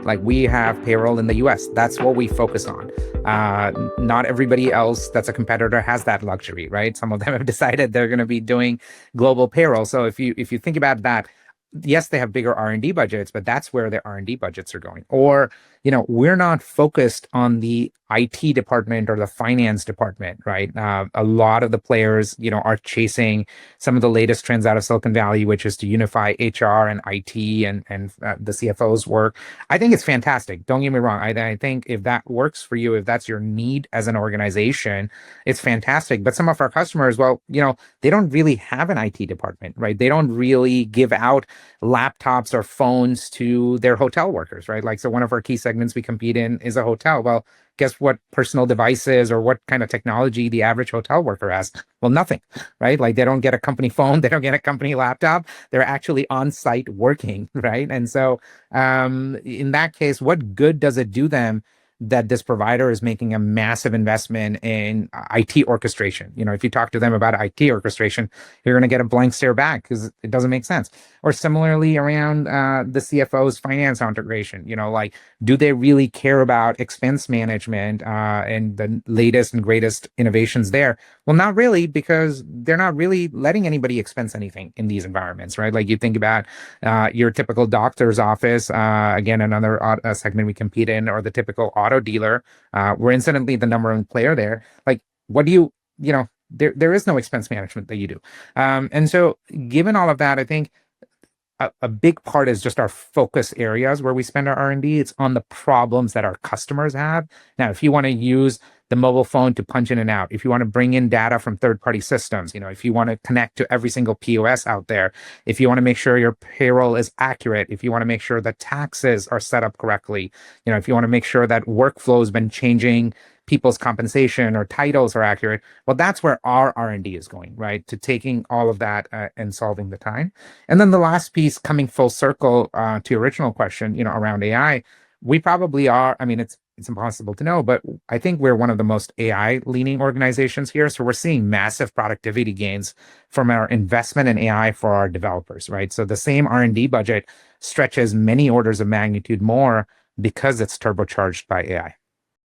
Like we have payroll in the US. That's what we focus on. Not everybody else that's a competitor has that luxury, right? Some of them have decided they're going to be doing global payroll. So if you think about that, yes, they have bigger R&D budgets, but that's where their R&D budgets are going. Or, we're not focused on the IT department or the finance department, right? A lot of the players, are chasing some of the latest trends out of Silicon Valley, which is to unify HR and IT and the CFO's work. I think it's fantastic. Don't get me wrong. I think if that works for you, if that's your need as an organization, it's fantastic. But some of our customers, well, they don't really have an IT department, right? They don't really give out laptops or phones to their hotel workers, right? Like, so one of our key segments we compete in is a hotel. Well, guess what personal devices or what kind of technology the average hotel worker has? Well, nothing, right? Like they don't get a company phone, they don't get a company laptop. They're actually on site working, right? And so in that case, what good does it do them that this provider is making a massive investment in IT orchestration? If you talk to them about IT orchestration, you're going to get a blank stare back because it doesn't make sense. Or similarly around the CFO's finance integration, like, do they really care about expense management and the latest and greatest innovations there? Well, not really, because they're not really letting anybody expense anything in these environments, right? Like you think about your typical doctor's office, again, another segment we compete in, or the typical auto dealer. We're incidentally the number one player there. Like, what do there is no expense management that you do. And so given all of that, I think a big part is just our focus areas where we spend our R&D. It's on the problems that our customers have. Now, if you want to use the mobile phone to punch in and out, if you want to bring in data from third-party systems, if you want to connect to every single POS out there, if you want to make sure your payroll is accurate, if you want to make sure that taxes are set up correctly, if you want to make sure that workflow has been changing people's compensation or titles are accurate, well, that's where our R&D is going, right? To taking all of that and solving the time. And then the last piece, coming full circle to your original question, around AI, we probably are. I mean, it's impossible to know, but I think we're one of the most AI leaning organizations here. So we're seeing massive productivity gains from our investment in AI for our developers, right? So the same R&D budget stretches many orders of magnitude more because it's turbocharged by AI.